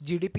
GDP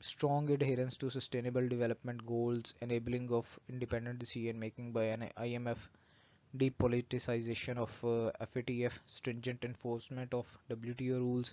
strong adherence to sustainable development goals, enabling of independent decision making by an IMF, depoliticization of FATF, stringent enforcement of WTO rules,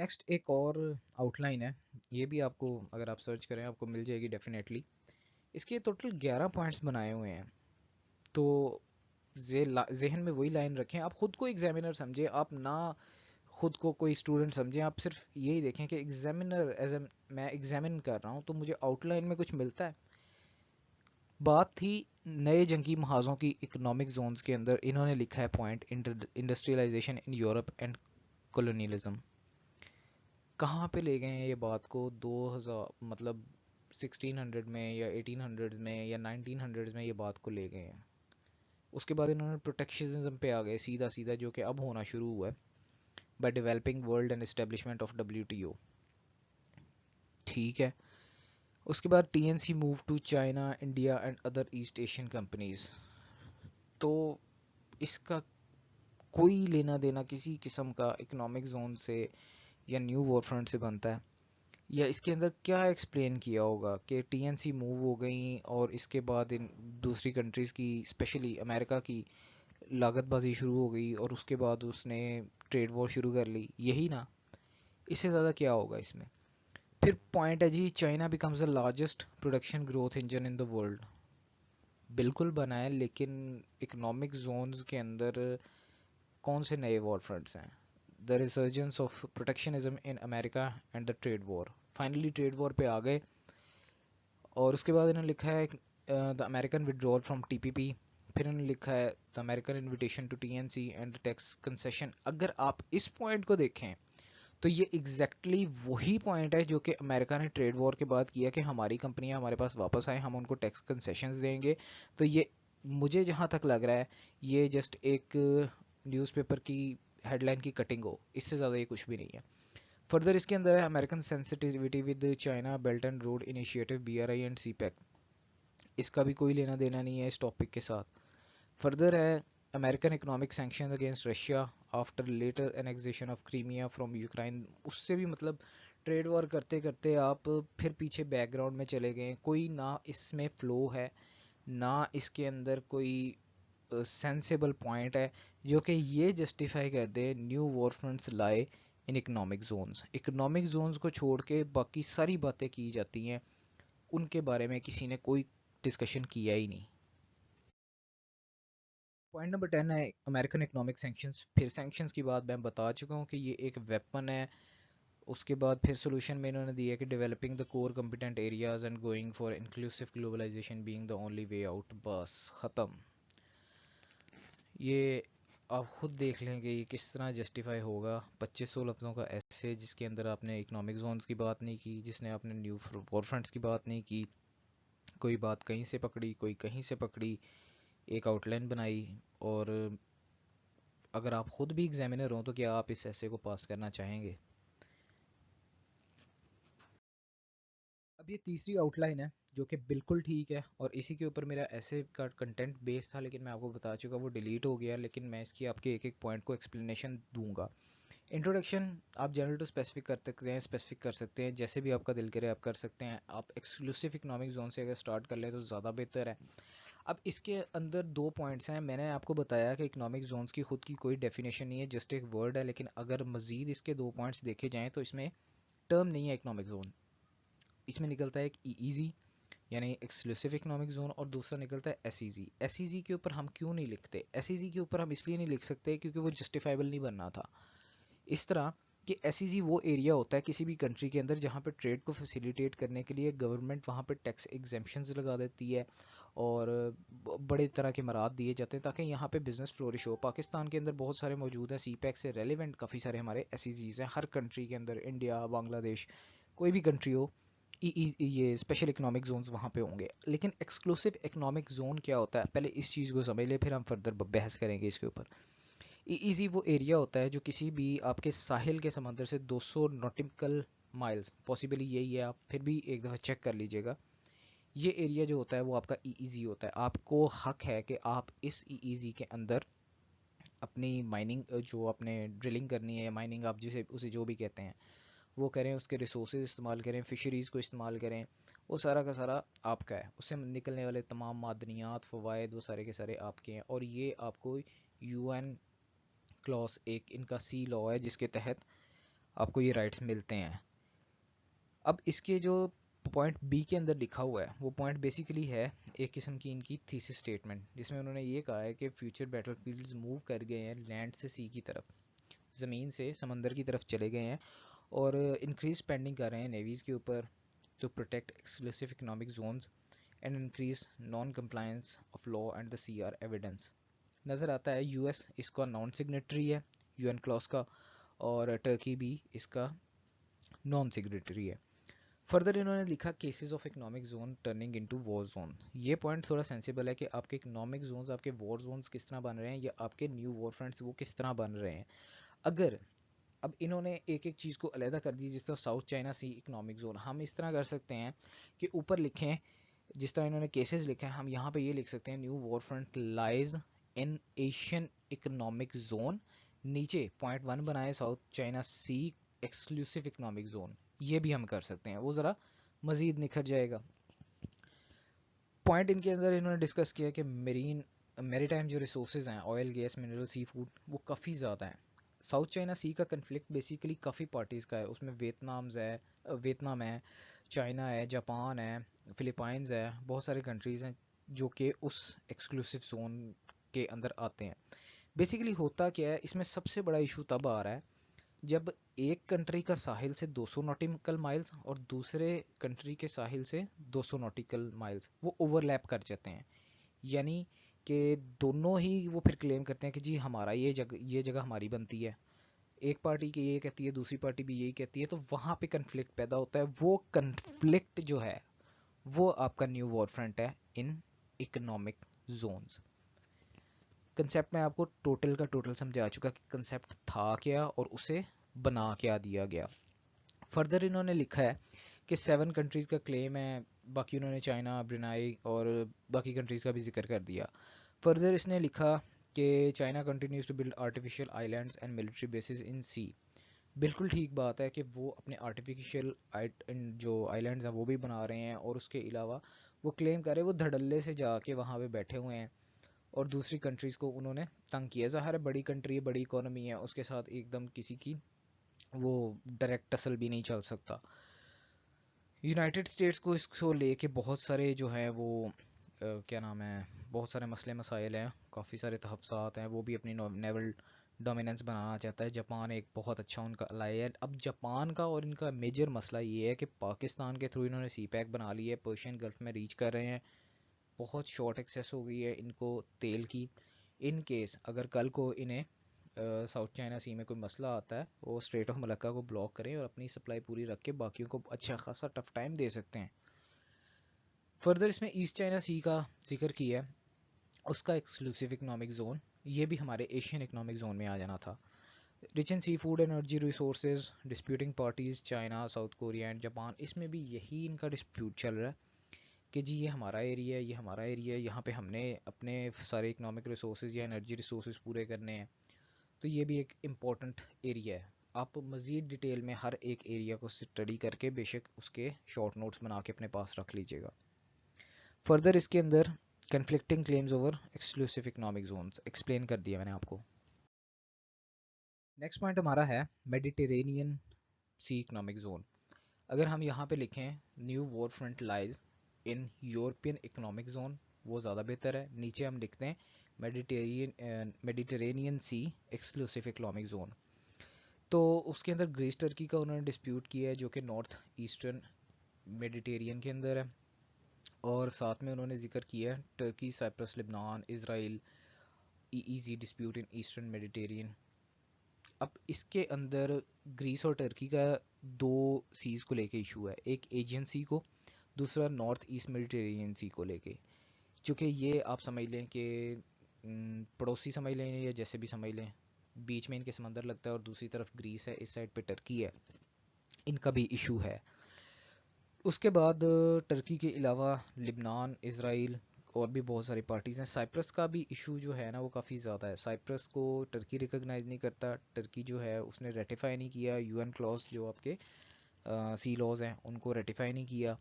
next ایک اور out line ہے، یہ بھی آپ کو اگر آپ سرچ کریں آپ کو مل جائے گی ڈیفینیٹلی. اس کے ٹوٹل 11 پوائنٹس بنائے ہوئے ہیں. تو ذہن میں وہی لائن رکھیں، آپ خود کو ایگزامینر سمجھیں، آپ نہ خود کو کوئی اسٹوڈنٹ سمجھیں، آپ صرف یہی دیکھیں کہ ایگزامینر ایز اے میں ایگزامن کر رہا ہوں تو مجھے آؤٹ لائن میں کچھ ملتا ہے. بات تھی نئے جنگی محاذوں کی اکنامک زونز کے اندر، انہوں نے لکھا ہے point industrialisation in Europe and colonialism. کہاں پہ لے گئے ہیں یہ بات کو؟ 2000 مطلب 1600 میں یا 1800 میں یا 1900 میں یہ بات کو لے گئے ہیں. اس کے بعد انہوں نے پروٹیکشنزم پہ آ گئے سیدھا سیدھا، جو کہ اب ہونا شروع ہوا ہے by developing world and establishment of WTO. ٹھیک ہے. اس کے بعد TNC move to China India and other East Asian companies. تو اس کا کوئی لینا دینا کسی قسم کا اکنامک زون سے یا نیو وار فرنٹ سے بنتا ہے؟ یا اس کے اندر کیا ایکسپلین کیا ہوگا کہ TNC موو ہو گئیں اور اس کے بعد ان دوسری کنٹریز کی اسپیشلی امریکہ کی لاگت بازی شروع ہو گئی اور اس کے بعد اس نے ٹریڈ وار شروع کر لی، یہی نا؟ اس سے زیادہ کیا ہوگا اس میں؟ پھر پوائنٹ ہے جی China becomes the largest production growth engine in the world. بالکل بنا ہے، لیکن اکنامک زونز کے اندر کون سے نئے وار فرنٹس ہیں؟ The resurgence of protectionism in America and the trade war. Finally trade war پہ آ گئے اور اس کے بعد انہوں نے لکھا ہے the American withdrawal from TPP. پھر انہوں نے لکھا ہے the American invitation to TNC and tax concession. اگر آپ اس پوائنٹ کو دیکھیں تو یہ ایگزیکٹلی وہی پوائنٹ ہے جو کہ امریکہ نے ٹریڈ وار کے بعد کیا کہ ہماری کمپنیاں ہمارے پاس واپس آئیں، ہم ان کو ٹیکس کنسیشنز دیں گے. تو یہ مجھے جہاں تک لگ رہا ہے یہ جسٹ ایک نیوز پیپر کی ہیڈ لائن کی کٹنگ ہو، اس سے زیادہ یہ کچھ بھی نہیں ہے. فردر اس کے اندر ہے American sensitivity with China belt and road initiative BRI and CPEC. اس کا بھی کوئی لینا دینا نہیں ہے اس ٹاپک کے ساتھ. فردر ہے American economic sanction against Russia after later annexation of Crimea from Ukraine. اس سے بھی مطلب ٹریڈ وار کرتے کرتے آپ پھر پیچھے بیک گراؤنڈ میں چلے گئے. کوئی نہ اس میں فلو ہے، نہ اس کے اندر کوئی سینسیبل پوائنٹ ہے جو کہ یہ جسٹیفائی کر دے نیو وار فرنٹس لائے ان اکنامک زونز. اکنامک زونز کو چھوڑ کے باقی ساری باتیں کی جاتی ہیں، ان کے بارے میں کسی نے کوئی ڈسکشن کیا ہی نہیں. پوائنٹ نمبر 10 ہے امریکن اکنامک سینکشنز. پھر سینکشنز کی بات میں بتا چکا ہوں کہ یہ ایک ویپن ہے. اس کے بعد پھر سولوشن میں انہوں نے دیا کہ developing the core competent areas and going for inclusive globalisation being the only way out. بس ختم. یہ آپ خود دیکھ لیں کہ یہ کس طرح جسٹیفائی ہوگا. 2500 لفظوں کا ایسے جس کے اندر آپ نے اکنامک زونز کی بات نہیں کی، جس نے آپ نے نیو وار فرنٹس کی بات نہیں کی، کوئی بات کہیں سے پکڑی کوئی کہیں سے پکڑی، ایک آؤٹ لائن بنائی. اور اگر آپ خود بھی ایگزامینر ہوں تو کیا آپ اس ایسے کو پاس کرنا چاہیں گے؟ اب یہ تیسری آؤٹ لائن ہے جو کہ بالکل ٹھیک ہے، اور اسی کے اوپر میرا ایسے کا کنٹینٹ بیس تھا، لیکن میں آپ کو بتا چکا وہ ڈیلیٹ ہو گیا. لیکن میں اس کی آپ کے ایک ایک پوائنٹ کو ایکسپلینیشن دوں گا. انٹروڈکشن آپ جنرل ٹو اسپیسیفک کر سکتے ہیں، اسپیسیفک کر سکتے ہیں، جیسے بھی آپ کا دل کرے آپ کر سکتے ہیں. آپ ایکسکلوسیو اکنامک زون سے اگر اسٹارٹ کر لیں تو زیادہ بہتر ہے. اب اس کے اندر دو پوائنٹس ہیں. میں نے آپ کو بتایا کہ اکنامک زونز کی خود کی کوئی ڈیفینیشن نہیں ہے، جسٹ ایک ورڈ ہے. لیکن اگر مزید اس کے دو پوائنٹس دیکھے جائیں تو اس میں ٹرم نہیں ہے اکنامک زون. اس میں نکلتا ہے ایک EEZ یعنی ایکسکلوسیو اکنامک زون، اور دوسرا نکلتا ہے SEZ. SEZ کے اوپر ہم کیوں نہیں لکھتے؟ SEZ کے اوپر ہم اس لیے نہیں لکھ سکتے کیونکہ وہ جسٹیفائبل نہیں بننا تھا. اس طرح کہ SEZ وہ ایریا ہوتا ہے کسی بھی کنٹری کے اندر جہاں پہ ٹریڈ کو فیسیلیٹیٹ کرنے کے لیے گورنمنٹ وہاں پہ ٹیکس ایگزیمپشنز لگا دیتی ہے اور بڑے طرح کے مراد دیے جاتے ہیں تاکہ یہاں پہ بزنس فلورش ہو. پاکستان کے اندر بہت سارے موجود ہیں، CPEC سے ریلیونٹ کافی سارے ہمارے SEZs ہیں. ہر کنٹری کے اندر، انڈیا، بنگلہ دیش، کوئی بھی کنٹری ہو، یہ اسپیشل اکنامک زونز وہاں پہ ہوں گے. لیکن ایکسکلوسیو اکنامک زون کیا ہوتا ہے؟ پہلے اس چیز کو سمجھ لیں، پھر ہم فردر بحث کریں گے اس کے اوپر. EEZ وہ ایریا ہوتا ہے جو کسی بھی آپ کے ساحل کے سمندر سے 200 نوٹیکل مائلز، پاسبلی یہی ہے، آپ پھر بھی ایک دفعہ چیک کر لیجئے گا. یہ ایریا جو ہوتا ہے وہ آپ کا EEZ ہوتا ہے. آپ کو حق ہے کہ آپ اس EEZ کے اندر اپنی مائننگ جو اپنے ڈرلنگ کرنی ہے یا مائننگ آپ جسے اسے جو بھی کہتے ہیں وہ کریں، اس کے ریسورسز استعمال کریں، فشریز کو استعمال کریں. وہ سارا کا سارا آپ کا ہے. اس سے نکلنے والے تمام معدنیات، فوائد، وہ سارے کے سارے آپ کے ہیں. اور یہ آپ کو UN کلاس ایک ان کا سی لا ہے جس کے تحت آپ کو یہ رائٹس ملتے ہیں. اب اس کے جو پوائنٹ بی کے اندر لکھا ہوا ہے وہ پوائنٹ بیسیکلی ہے ایک قسم کی ان کی تھیسس اسٹیٹمنٹ، جس میں انہوں نے یہ کہا ہے کہ فیوچر بیٹل فیلڈز موو کر گئے ہیں لینڈ سے سی کی طرف، زمین سے سمندر کی طرف چلے گئے ہیں، اور انکریز اسپینڈنگ کر رہے ہیں نیویز کے اوپر to protect exclusive economic zones and increase non compliance of law and the C R evidence. نظر آتا ہے یو ایس اس کا نان سگنیٹری ہے یو این کلاس کا، اور ٹرکی بھی اس کا نان سگنیٹری ہے. فردر انہوں نے لکھا cases of economic zone turning into war zone. یہ پوائنٹ تھوڑا سینسیبل ہے کہ آپ کے اکنامک زونز آپ کے وار زونز کس طرح بن رہے ہیں، یا آپ کے نیو وار فرنٹس وہ کس طرح بن رہے ہیں. اگر اب انہوں نے ایک ایک چیز کو علیحدہ کر دی، جس طرح ساؤتھ چائنا سی اکنامک زون، ہم اس طرح کر سکتے ہیں کہ اوپر لکھیں جس طرح انہوں نے کیسز لکھے ہیں، ہم یہاں پہ یہ لکھ سکتے ہیں new war front lies in Asian economic zone, نیچے پوائنٹ 1 بنائے South China Sea exclusive economic zone. یہ بھی ہم کر سکتے ہیں، وہ ذرا مزید نکھر جائے گا. پوائنٹ ان کے اندر انہوں نے ڈسکس کیا کہ میری ٹائم جو ریسورسز ہیں آئل گیس منرل سی فوڈ وہ کافی زیادہ ہیں. ساؤتھ چائنا سی کا کنفلکٹ بیسیکلی کافی پارٹیز کا ہے، اس میں ویتنام ہے، چائنا ہے، جاپان ہے، فلپائنز ہے، بہت سارے کنٹریز ہیں جو کہ اس ایکسکلوسیو زون کے اندر آتے ہیں. بیسیکلی ہوتا کیا ہے، اس میں سب سے بڑا ایشو تب آ رہا ہے جب ایک کنٹری کا ساحل سے 200 نوٹیکل مائلز اور دوسرے کنٹری کے ساحل سے 200 نوٹیکل مائلز وہ اوور لیپ کر جاتے ہیں. یعنی کہ دونوں ہی وہ پھر کلیم کرتے ہیں کہ جی ہمارا یہ جگہ ہماری بنتی ہے، ایک پارٹی کی یہ کہتی ہے، دوسری پارٹی بھی یہی کہتی ہے، تو وہاں پہ کنفلکٹ پیدا ہوتا ہے. وہ کنفلکٹ جو ہے وہ آپ کا نیو وار فرنٹ ہے ان اکنامک زونز. کنسیپٹ میں آپ کو ٹوٹل کا ٹوٹل سمجھا چکا کہ کنسیپٹ تھا کیا اور اسے بنا کیا دیا گیا. فردر انہوں نے لکھا ہے کہ 7 کنٹریز کا کلیم ہے، باقی انہوں نے چائنا، برنائی اور باقی کنٹریز کا بھی ذکر کر دیا. فردر اس نے لکھا کہ China continues to build artificial islands and military bases in sea. بالکل ٹھیک بات ہے کہ وہ اپنے آرٹیفیشیل جو آئی لینڈز ہیں وہ بھی بنا رہے ہیں، اور اس کے علاوہ وہ کلیم کر رہے ہیں وہ دھڑلے سے جا کے وہاں پہ بیٹھے ہوئے ہیں اور دوسری کنٹریز کو انہوں نے تنگ کیا. ظاہر ہے بڑی کنٹری ہے، بڑی اکانومی ہے، اس کے ساتھ ایک دم کسی کی وہ ڈائریکٹ ٹسل بھی نہیں چل سکتا. یونائٹڈ اسٹیٹس کو اس کو لے کے بہت سارے جو ہیں وہ کیا نام ہے، بہت سارے مسئلے مسائل ہیں، کافی سارے تحفظات ہیں. وہ بھی اپنی نیول ڈومیننس بنانا چاہتا ہے. جاپان ایک بہت اچھا ان کا الائی ہے. اب جاپان کا اور ان کا میجر مسئلہ یہ ہے کہ پاکستان کے تھرو انہوں نے سی پیک بنا لی ہے، پرشین گلف میں ریچ کر رہے ہیں، بہت شارٹ ایکسیس ہو گئی ہے ان کو تیل کی. ان کیس اگر کل کو انہیں ساؤتھ چائنا سی میں کوئی مسئلہ آتا ہے، وہ اسٹریٹ آف ملکہ کو بلاک کریں اور اپنی سپلائی پوری رکھ کے باقیوں کو اچھا خاصا ٹف ٹائم دے سکتے ہیں. فردر اس میں ایسٹ چائنا سی کا ذکر کیا ہے، اس کا ایکسکلوسیو اکنامک زون، یہ بھی ہمارے ایشین اکنامک زون میں آ جانا تھا. Rich in seafood energy resources, disputing parties China, South Korea and Japan. اس میں بھی یہی ان کا ڈسپیوٹ چل رہا ہے کہ جی یہ ہمارا ایریا ہے، یہ ہمارا ایریا ہے، یہاں پہ ہم نے اپنے سارے اکنامک ریسورسز یا انرجی ریسورسز پورے کرنے ہیں. تو یہ بھی ایک امپورٹنٹ ایریا ہے. آپ مزید ڈیٹیل میں ہر ایک ایریا کو اسٹڈی کر کے بے شک اس کے شارٹ نوٹس بنا کے اپنے پاس رکھ لیجیے گا. فردر اس کے اندر conflicting claims over exclusive economic zones explain کر دیا میں نے آپ کو. نیکسٹ پوائنٹ ہمارا ہے میڈیٹرینین سی اکنامک زون. اگر ہم یہاں پہ لکھیں new war front lies in European economic zone وہ زیادہ بہتر ہے. نیچے ہم لکھتے ہیں Mediterranean Sea exclusive economic zone. تو اس کے اندر گریس ٹرکی کا انہوں نے ڈسپیوٹ کیا ہے جو کہ نارتھ ایسٹرن میڈیٹیرین کے اندر ہے، اور ساتھ میں انہوں نے ذکر کیا ہے ٹرکی، سائپرس، لبنان، اسرائیل، EEZ ڈسپیوٹ ان ایسٹرن میڈیٹیرین. اب اس کے اندر گریس اور ٹرکی کا 2 سیز کو لے کے ایشو ہے، ایک ایجین سی کو، دوسرا نارتھ ایسٹ میڈیٹیرین سی کو لے کے. چونکہ یہ آپ سمجھ لیں کہ پڑوسی سمجھ لیں یا جیسے بھی سمجھ لیں، بیچ میں ان کے سمندر لگتا ہے اور دوسری طرف گریس ہے، اس سائڈ پہ ٹرکی ہے، ان کا بھی ایشو ہے. اس کے بعد ٹرکی کے علاوہ لبنان، اسرائیل اور بھی بہت ساری پارٹیز ہیں. سائپرس کا بھی ایشو جو ہے نا وہ کافی زیادہ ہے. سائپرس کو ٹرکی ریکگنائز نہیں کرتا، ٹرکی جو ہے اس نے ریٹیفائی نہیں کیا یو این کلاس، جو آپ کے سی لاز ہیں ان کو ریٹیفائی نہیں کیا.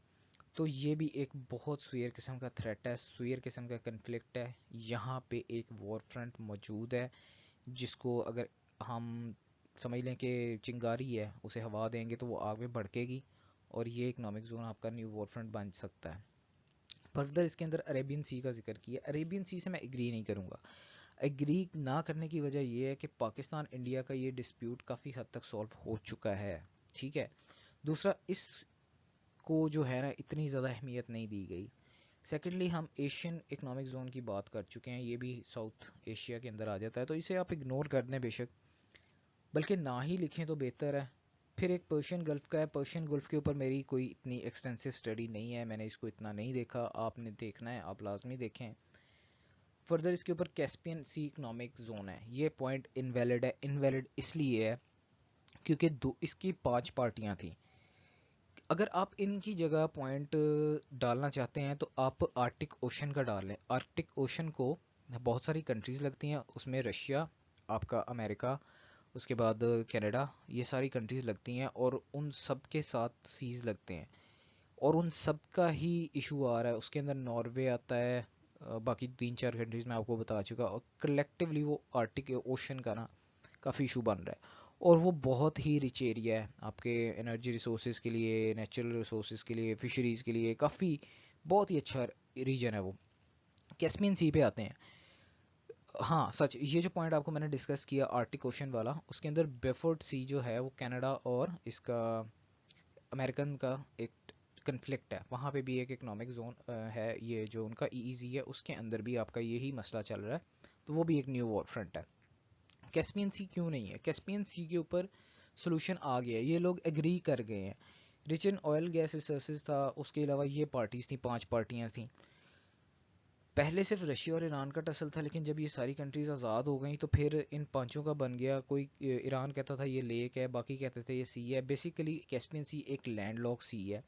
تو یہ بھی ایک بہت سویر قسم کا تھریٹ ہے، سویر قسم کا کنفلکٹ ہے. یہاں پہ ایک وار فرنٹ موجود ہے جس کو اگر ہم سمجھ لیں کہ چنگاری ہے، اسے ہوا دیں گے تو وہ آگ میں بھڑکے گی، اور یہ اکنامک زون آپ کا نیو وار فرنٹ بن سکتا ہے۔ فردر اس کے اندر عربین سی کا ذکر کیا، عربین سی سے میں ایگری نہیں کروں گا۔ ایگری نہ کرنے کی وجہ یہ ہے کہ پاکستان انڈیا کا یہ ڈسپیوٹ کافی حد تک سولو ہو چکا ہے، ٹھیک ہے۔ دوسرا، اس کو جو ہے نا اتنی زیادہ اہمیت نہیں دی گئی۔ سیکنڈلی، ہم ایشین اکنامک زون کی بات کر چکے ہیں، یہ بھی ساؤتھ ایشیا کے اندر آ جاتا ہے، تو اسے آپ اگنور کر دیں بے شک، بلکہ نہ ہی لکھیں تو بہتر ہے۔ پھر ایک پرشین گلف کا ہے، پرشین گلف کے اوپر میری کوئی اتنی ایکسٹینسو اسٹڈی نہیں ہے، میں نے اس کو اتنا نہیں دیکھا، آپ نے دیکھنا ہے آپ لازمی دیکھیں۔ فردر اس کے اوپر کیسپین سی اکنامک زون ہے، یہ پوائنٹ انویلڈ ہے۔ انویلڈ اس لیے ہے کیونکہ اس کی 5 پارٹیاں تھیں۔ اگر آپ ان کی جگہ پوائنٹ ڈالنا چاہتے ہیں تو آپ آرکٹک اوشن کا ڈال لیں۔ آرکٹک اوشن کو بہت ساری کنٹریز لگتی ہیں، اس میں رشیا، آپ کا امریکہ، اس کے بعد کینیڈا، یہ ساری کنٹریز لگتی ہیں، اور ان سب کے ساتھ سیز لگتے ہیں، اور ان سب کا ہی ایشو آ رہا ہے۔ اس کے اندر ناروے آتا ہے، باقی 3-4 کنٹریز میں آپ کو بتا چکا، اور کلیکٹیولی وہ آرکٹک اوشن کا نا کافی ایشو بن رہا ہے، اور وہ بہت ہی رچ ایریا ہے آپ کے انرجی ریسورسز کے لیے، نیچرل ریسورسز کے لیے، فشریز کے لیے، کافی بہت ہی اچھا ریجن ہے وہ۔ کیسپین سی پہ آتے ہیں۔ ہاں سچ، یہ جو پوائنٹ آپ کو میں نے ڈسکس کیا آرکٹک اوشن والا، اس کے اندر بیفورڈ سی جو ہے وہ کینیڈا اور اس کا امریکن کا ایک کنفلکٹ ہے، وہاں پہ بھی ایک اکنامک زون ہے، یہ جو ان کا ای ای زی ہے اس کے اندر بھی آپ کا یہی مسئلہ چل رہا ہے، تو وہ بھی ایک نیو وار فرنٹ ہے۔ کیسپین سی کیوں نہیں ہے؟ کیسپین سی کے اوپر سولوشن آ گیا ہے، یہ لوگ ایگری کر گئے ہیں۔ Rich in oil gas resources تھا، اس کے علاوہ یہ پارٹیز تھیں، 5 پارٹیاں تھیں۔ پہلے صرف رشیا اور ایران کا ٹسل تھا، لیکن جب یہ ساری کنٹریز آزاد ہو گئیں تو پھر ان 5 کا بن گیا، کوئی ایران کہتا تھا یہ لیک ہے، باقی کہتے تھے یہ سی ہے، بیسیکلی کیسپین سی ایک لینڈ لاک سی ہے۔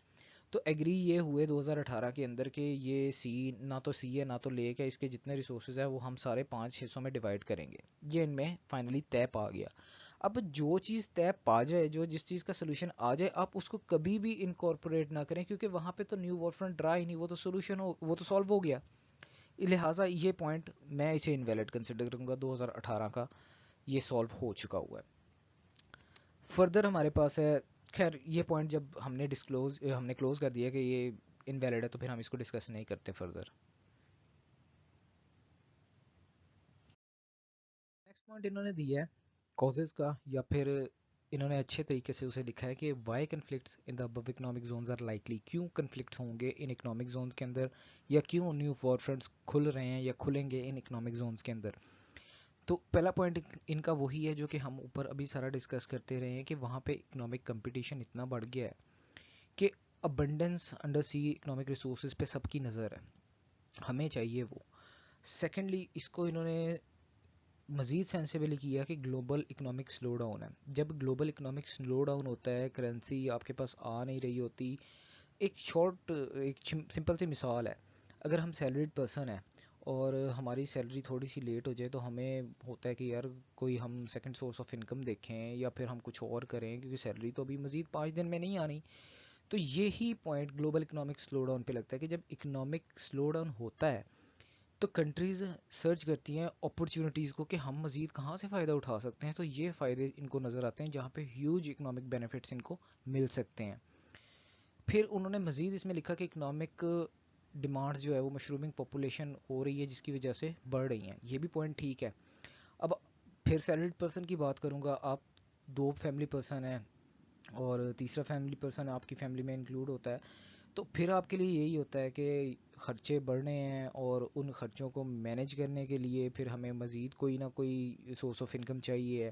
تو ایگری یہ ہوئے 2018 کے اندر کہ یہ سی نہ تو سی ہے نہ تو لیک ہے، اس کے جتنے ریسورسز ہیں وہ ہم سارے 5 حصوں میں ڈیوائڈ کریں گے، یہ ان میں فائنلی طے پا گیا۔ اب جو چیز طے پا جائے، جو جس چیز کا سولوشن آ جائے، آپ اس کو کبھی بھی انکارپوریٹ نہ کریں، کیونکہ وہاں پہ تو نیو وار فرنٹ رہا ہی نہیں، وہ تو سولوشن وہ تو سالو ہو گیا۔ لہٰذا یہ پوائنٹ میں اسے انویلڈ کنسیڈر کروں گا، 2018 کا یہ سالو ہو چکا ہوا ہے۔ فردر ہمارے پاس ہے، خیر یہ پوائنٹ جب ہم نے کلوز کر دیا کہ یہ انویلڈ ہے، تو پھر ہم اس کو ڈسکس نہیں کرتے فردر۔ نیکسٹ پوائنٹ انہوں نے دیا ہے کازز کا، یا پھر انہوں نے اچھے طریقے سے اسے لکھا ہے کہ وائی کنفلکٹس ان دا ابو اکنامک زونز آر لائکلی، کیوں کنفلکٹس ہوں گے ان اکنامک زونز کے اندر، یا کیوں نیو وار فرنٹس کھل رہے ہیں یا کھلیں گے ان اکنامک زونز کے اندر۔ تو پہلا پوائنٹ ان کا وہی ہے جو کہ ہم اوپر ابھی سارا ڈسکس کرتے رہے ہیں، کہ وہاں پہ اکنامک کمپٹیشن اتنا بڑھ گیا ہے کہ ابنڈنس انڈر سی اکنامک ریسورسز پہ سب کی نظر ہے، ہمیں چاہیے وہ۔ سیکنڈلی، اس کو انہوں نے مزید سینسیبلی کیا کہ گلوبل اکنامک سلو ڈاؤن ہے۔ جب گلوبل اکنامک سلو ڈاؤن ہوتا ہے، کرنسی آپ کے پاس آ نہیں رہی ہوتی، ایک سمپل سی مثال ہے، اگر ہم سیلریڈ پرسن ہیں اور ہماری سیلری تھوڑی سی لیٹ ہو جائے تو ہمیں ہوتا ہے کہ یار کوئی ہم سیکنڈ سورس آف انکم دیکھیں، یا پھر ہم کچھ اور کریں، کیونکہ سیلری تو ابھی مزید 5 دن میں نہیں آنی۔ تو یہی point global economic slow down پہ لگتا ہے، کہ جب اکنامک سلو ڈاؤن ہوتا ہے تو کنٹریز سرچ کرتی ہیں اپرچونیٹیز کو، کہ ہم مزید کہاں سے فائدہ اٹھا سکتے ہیں، تو یہ فائدے ان کو نظر آتے ہیں جہاں پہ ہیوج اکنامک بینیفٹس ان کو مل سکتے ہیں۔ پھر انہوں نے مزید اس میں لکھا کہ اکنامک ڈیمانڈز جو ہے وہ مشرومنگ پاپولیشن ہو رہی ہے، جس کی وجہ سے بڑھ رہی ہیں، یہ بھی پوائنٹ ٹھیک ہے۔ اب پھر سیلریڈ پرسن کی بات کروں گا، آپ 2 فیملی پرسن ہیں اور تیسرا فیملی پرسن آپ کی فیملی میں انکلوڈ ہوتا ہے، تو پھر آپ کے لیے یہی ہوتا ہے کہ خرچے بڑھنے ہیں، اور ان خرچوں کو مینیج کرنے کے لیے پھر ہمیں مزید کوئی نہ کوئی سورس آف انکم چاہیے ہے،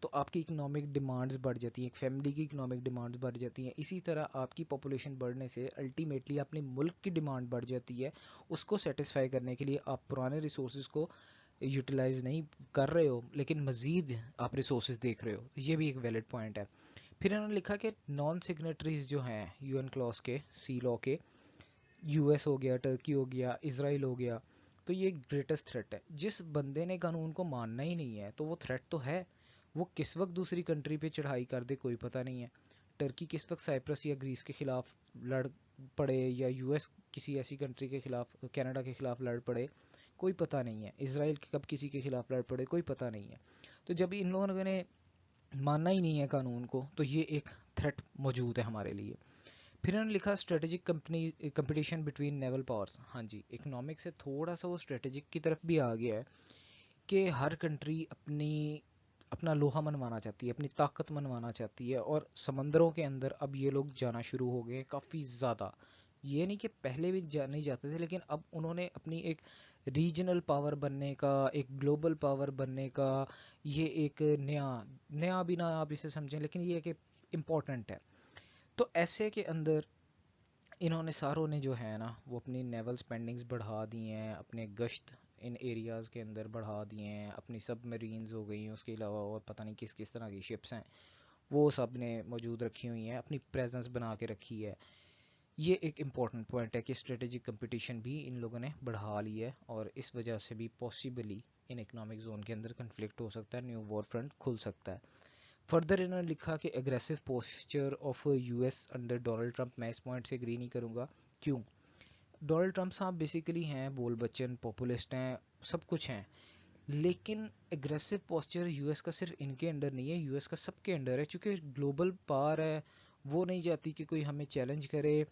تو آپ کی اکنامک ڈیمانڈز بڑھ جاتی ہیں، ایک فیملی کی اکنامک ڈیمانڈز بڑھ جاتی ہیں۔ اسی طرح آپ کی پاپولیشن بڑھنے سے الٹیمیٹلی اپنے ملک کی ڈیمانڈ بڑھ جاتی ہے، اس کو سیٹسفائی کرنے کے لیے آپ پرانے ریسورسز کو یوٹیلائز نہیں کر رہے ہو، لیکن مزید آپ ریسورسز دیکھ رہے ہو، یہ بھی ایک ویلڈ پوائنٹ ہے۔ پھر انہوں نے لکھا کہ نان سگنیٹریز جو ہیں یو این کلاس کے، سی لا کے، یو ایس ہو گیا، ٹرکی ہو گیا، اسرائیل ہو گیا، تو یہ گریٹسٹ تھریٹ ہے۔ جس بندے نے قانون کو ماننا ہی نہیں ہے تو وہ تھریٹ تو ہے، وہ کس وقت دوسری کنٹری پہ چڑھائی کر دے کوئی پتہ نہیں ہے۔ ٹرکی کس وقت سائپرس یا گریس کے خلاف لڑ پڑے، یا یو ایس کسی ایسی کنٹری کے خلاف، کینیڈا کے خلاف لڑ پڑے، کوئی پتہ نہیں ہے۔ اسرائیل کب کسی کے خلاف لڑ پڑے، کوئی پتہ نہیں ہے۔ تو جب ان لوگوں نے ماننا ہی نہیں ہے قانون کو، تو یہ ایک تھریٹ موجود ہے ہمارے لیے. پھر انہوں نے لکھا اسٹریٹجک کمپٹیشن بٹوین نیول پاورس. ہاں جی، اکنامک سے تھوڑا سا وہ اسٹریٹجک کی طرف بھی آ گیا ہے کہ ہر کنٹری اپنا لوہا منوانا چاہتی ہے، اپنی طاقت منوانا چاہتی ہے، اور سمندروں کے اندر اب یہ لوگ جانا شروع ہو گئے ہیں کافی زیادہ. یہ نہیں کہ پہلے بھی نہیں جاتے تھے، لیکن اب انہوں نے اپنی ایک ریجنل پاور بننے کا، ایک گلوبل پاور بننے کا، یہ ایک نیا بھی نہ آپ اسے سمجھیں، لیکن یہ ایک امپورٹنٹ ہے. تو ایسے کے اندر انہوں نے ساروں نے جو ہے نا وہ اپنی نیول سپینڈنگز بڑھا دی ہیں، اپنے گشت ان ایریاز کے اندر بڑھا دیے ہیں، اپنی سب مرینز ہو گئی ہیں، اس کے علاوہ اور پتہ نہیں کس کس طرح کی شپس ہیں وہ سب نے موجود رکھی ہوئی ہیں، اپنی پریزنس بنا کے رکھی ہے. یہ ایک امپورٹنٹ پوائنٹ ہے کہ اسٹریٹجک کمپٹیشن بھی ان لوگوں نے بڑھا لی ہے، اور اس وجہ سے بھی پاسبلی ان اکنامک زون کے اندر کنفلکٹ ہو سکتا ہے، نیو وار فرنٹ کھل سکتا ہے. فردر انہوں نے لکھا کہ aggressive posture of U S under Donald Trump. میں اس پوائنٹ سے اگری نہیں کروں گا. کیوں؟ ڈونلڈ ٹرمپ صاحب بیسیکلی ہیں بول بچن، پاپولسٹ ہیں، سب کچھ ہیں، لیکن اگریسو پوسچر یو ایس کا صرف ان کے انڈر نہیں ہے، یو ایس کا سب کے انڈر ہے، چونکہ گلوبل پاور ہے. وہ نہیں چاہتی کہ کوئی ہمیں چیلنج کرے،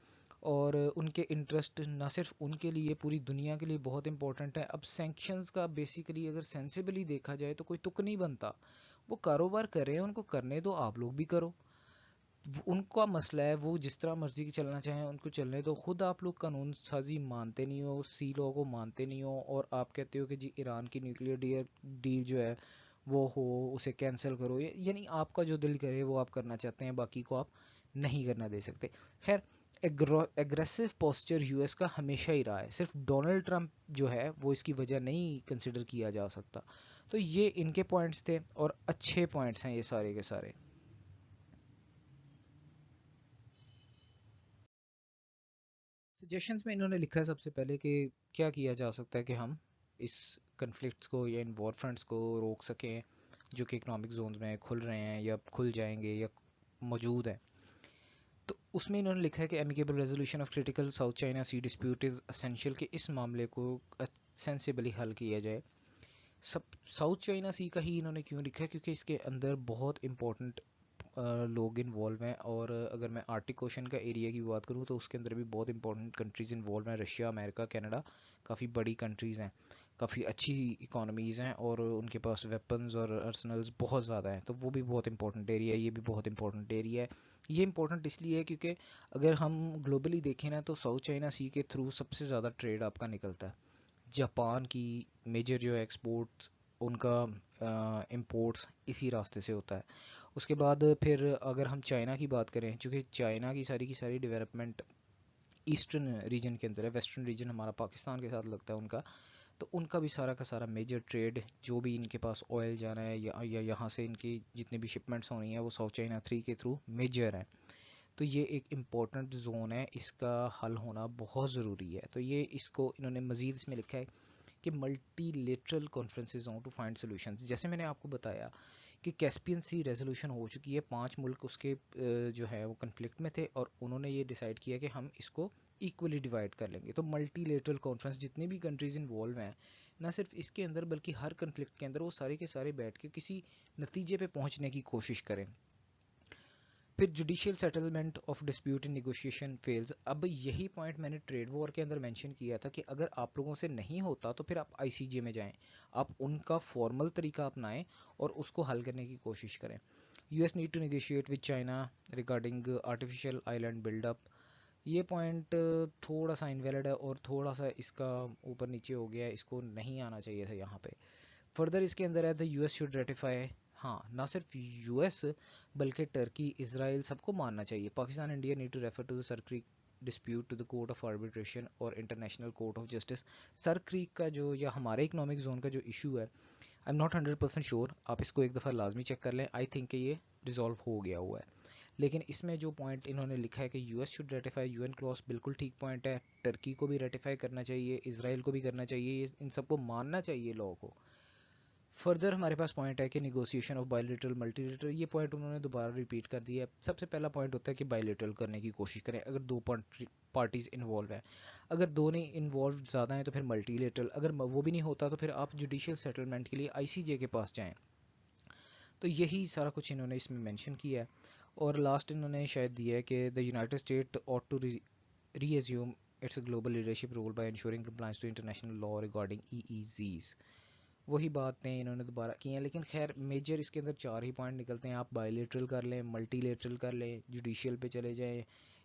اور ان کے انٹرسٹ نہ صرف ان کے لیے، پوری دنیا کے لیے بہت امپورٹنٹ ہے. اب سینکشنز کا بیسیکلی اگر سینسیبلی دیکھا جائے تو کوئی تک نہیں بنتا. وہ کاروبار کر رہے ہیں، ان کو کرنے دو، آپ لوگ بھی کرو. ان کا مسئلہ ہے، وہ جس طرح مرضی کی چلنا چاہیں ان کو چلنے دو. خود آپ لوگ قانون سازی مانتے نہیں ہو، سی لاء کو مانتے نہیں ہو، اور آپ کہتے ہو کہ جی ایران کی نیوکلیر ڈیل جو ہے وہ ہو، اسے کینسل کرو. یعنی آپ کا جو دل کرے وہ آپ کرنا چاہتے ہیں، باقی کو آپ نہیں کرنا دے سکتے. خیر، ایگریسو پوسچر یو ایس کا ہمیشہ ہی رہا ہے، صرف ڈونلڈ ٹرمپ جو ہے وہ اس کی وجہ نہیں کنسیڈر کیا جا سکتا. تو یہ ان کے پوائنٹس تھے، اور اچھے پوائنٹس ہیں یہ سارے کے سارے. سجیشنز میں انہوں نے لکھا ہے سب سے پہلے کہ کیا کیا جا سکتا ہے کہ ہم اس کنفلکٹس کو یا ان وار فرنٹس کو روک سکیں جو کہ اکنامک زونز میں کھل رہے ہیں یا کھل جائیں گے یا موجود ہیں. تو اس میں انہوں نے لکھا ہے کہ amicable resolution of critical South China Sea dispute is essential, کہ اس معاملے کو سینسیبلی حل کیا جائے. ساؤتھ چائنا سی کا ہی انہوں نے کیوں لکھا ہے؟ کیونکہ اس کے اندر بہت امپورٹنٹ لوگ انوالو ہیں، اور اگر میں آرٹک اوشن کا ایریا کی بات کروں تو اس کے اندر بھی بہت امپورٹنٹ کنٹریز انوالو ہیں، رشیا، امریکہ، کینیڈا. کافی بڑی کنٹریز ہیں، کافی اچھی اکانومیز ہیں، اور ان کے پاس ویپنز اور ارسنلز بہت زیادہ ہیں. تو وہ بھی بہت امپورٹنٹ ایریا ہے، یہ بھی بہت امپورٹنٹ ایریا ہے. یہ امپورٹنٹ اس لیے ہے کیونکہ اگر ہم گلوبلی دیکھیں نا تو ساؤتھ چائنا سی کے تھرو سب سے زیادہ ٹریڈ آپ کا نکلتا ہے. جاپان کی میجر جو ایکسپورٹس، ان کا امپورٹس اسی راستے سے ہوتا ہے. اس کے بعد پھر اگر ہم چائنا کی بات کریں، چونکہ چائنا کی ساری ڈیولپمنٹ ایسٹرن ریجن کے اندر ہے، ویسٹرن ریجن ہمارا پاکستان کے ساتھ لگتا ہے ان کا. تو ان کا بھی سارا کا سارا میجر ٹریڈ، جو بھی ان کے پاس آئل جانا ہے یا یہاں سے ان کی جتنے بھی شپمنٹس ہونی ہیں وہ ساؤتھ چائنا 3 کے تھرو میجر ہیں. تو یہ ایک امپورٹنٹ زون ہے، اس کا حل ہونا بہت ضروری ہے. تو یہ اس کو انہوں نے مزید اس میں لکھا ہے کہ ملٹی لیٹرل کانفرنسز ہوں ٹو فائنڈ سولوشنز. جیسے میں نے آپ کو بتایا کہ کیسپین سی ریزولوشن ہو چکی ہے، 5 ملک اس کے جو ہے وہ کنفلکٹ میں تھے، اور انہوں نے یہ ڈیسائیڈ کیا کہ ہم اس کو ایکولی ڈیوائڈ کر لیں گے. تو ملٹی لیٹرل کانفرنس، جتنی بھی کنٹریز انوالو ہیں نہ صرف اس کے اندر بلکہ ہر کنفلکٹ کے اندر، وہ سارے کے سارے بیٹھ کے کسی نتیجے پہ پہنچنے کی کوشش کریں. پھر judicial settlement of dispute in negotiation feels. اب یہی پوائنٹ میں نے ٹریڈ وار کے اندر مینشن کیا تھا کہ اگر آپ لوگوں سے نہیں ہوتا تو پھر آپ آئی سی جے میں جائیں، آپ ان کا فارمل طریقہ اپنائیں اور اس کو حل کرنے کی کوشش کریں. U S need to negotiate with China regarding artificial island build up. یہ پوائنٹ تھوڑا سا انویلڈ ہے اور تھوڑا سا اس کا اوپر نیچے ہو گیا ہے، اس کو نہیں آنا چاہیے تھا یہاں پہ. فردر اس کے اندر ہے the U S should ratify. ہاں، نہ صرف یو ایس بلکہ ٹرکی، اسرائیل، سب کو ماننا چاہیے. Pakistan, India need to refer to the Sir Creek dispute to the court of arbitration اور international court of justice. Sir Creek کا جو یا ہمارے اکنامک زون کا جو ایشو ہے، آئی ایم ناٹ 100% شیور، آپ اس کو ایک دفعہ لازمی چیک کر لیں. آئی تھنک کہ یہ ریزالو ہو گیا ہوا ہے. لیکن اس میں جو پوائنٹ انہوں نے لکھا ہے کہ U S should ratify UNCLOS, بالکل ٹھیک پوائنٹ ہے. ٹرکی کو بھی ریٹیفائی کرنا چاہیے، اسرائیل کو بھی کرنا چاہیے، ان سب کو ماننا چاہیے لاء کو. فردر ہمارے پاس پوائنٹ ہے کہ negotiation of bilateral multi lateral. یہ پوائنٹ انہوں نے دوبارہ ریپیٹ کر دیا ہے. سب سے پہلا پوائنٹ ہوتا ہے کہ بائیلیٹرل کرنے کی کوشش کریں اگر دو پارٹیز انوالو ہیں. اگر دو نہیں انوالو زیادہ ہیں تو پھر ملٹی لیٹرل. اگر وہ بھی نہیں ہوتا تو پھر آپ جوڈیشیل سیٹلمنٹ کے لیے آئی سی جے کے پاس جائیں. تو یہی سارا کچھ انہوں نے اس میں مینشن کیا ہے. اور لاسٹ انہوں نے شاید دیا ہے کہ the United state ought to re-assume its global leadership role by ensuring compliance to international law regarding EEZs. وہی باتیں انہوں نے دوبارہ کی ہیں، لیکن خیر میجر اس کے اندر 4 ہی پوائنٹ نکلتے ہیں. آپ بائی لیٹرل کر لیں، ملٹی لیٹرل کر لیں، جوڈیشیل پہ چلے جائیں،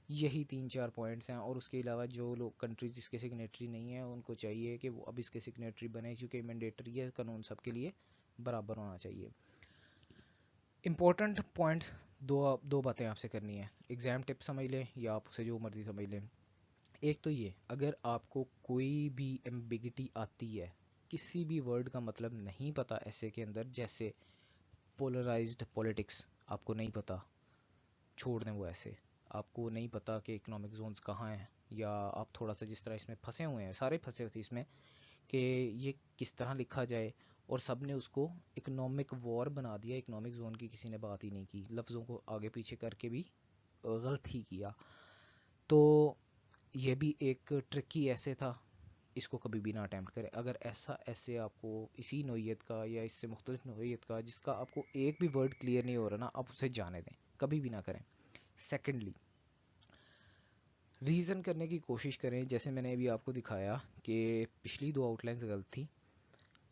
یہی 3-4 پوائنٹس ہیں. اور اس کے علاوہ جو لوگ کنٹریز اس کے سگنیٹری نہیں ہیں ان کو چاہیے کہ وہ اب اس کے سگنیٹری بنیں، چونکہ مینڈیٹری ہے، قانون سب کے لیے برابر ہونا چاہیے. امپورٹنٹ پوائنٹس دو باتیں آپ سے کرنی ہیں. ایگزام ٹپ سمجھ لیں یا آپ اسے جو مرضی سمجھ لیں. ایک تو یہ، اگر آپ کو کوئی بھی ایمبیگٹی آتی ہے، کسی بھی ورڈ کا مطلب نہیں پتا ایسے کے اندر، جیسے پولرائزڈ پولیٹکس آپ کو نہیں پتا، چھوڑ دیں وہ ایسے. آپ کو نہیں پتا کہ اکنامک زونز کہاں ہیں، یا آپ تھوڑا سا جس طرح اس میں پھنسے ہوئے ہیں، سارے پھنسے ہوتے اس میں کہ یہ کس طرح لکھا جائے، اور سب نے اس کو اکنامک وار بنا دیا. اکنامک زون کی کسی نے بات ہی نہیں کی، لفظوں کو آگے پیچھے کر کے بھی غلط ہی کیا. تو یہ بھی ایک ٹرکی ایسے تھا، اس کو کبھی بھی نہ اٹیمپٹ کریں. اگر ایسے آپ کو اسی نوعیت کا یا اس سے مختلف نوعیت کا جس کا آپ کو ایک بھی ورڈ کلیئر نہیں ہو رہا نا، آپ اسے جانے دیں، کبھی بھی نہ کریں. سیکنڈلی، ریزن کرنے کی کوشش کریں. جیسے میں نے ابھی آپ کو دکھایا کہ پچھلی 2 آؤٹ لائنز غلط تھی.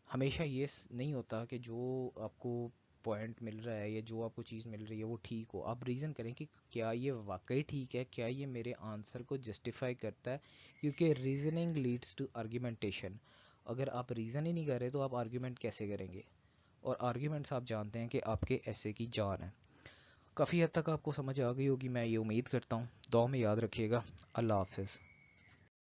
ہمیشہ یہ نہیں ہوتا کہ جو آپ کو پوائنٹ مل رہا ہے یا جو آپ کو چیز مل رہی ہے وہ ٹھیک ہو. آپ ریزن کریں کہ کیا یہ واقعی ٹھیک ہے، کیا یہ میرے آنسر کو جسٹیفائی کرتا ہے، کیونکہ ریزننگ لیڈس ٹو آرگیومنٹیشن. اگر آپ ریزن ہی نہیں کر رہے تو آپ آرگیومنٹ کیسے کریں گے؟ اور آرگیومنٹس آپ جانتے ہیں کہ آپ کے ایسے کی جان ہے. کافی حد تک آپ کو سمجھ آ گئی ہوگی، میں یہ امید کرتا ہوں. دعا میں یاد رکھیے گا. اللہ حافظ.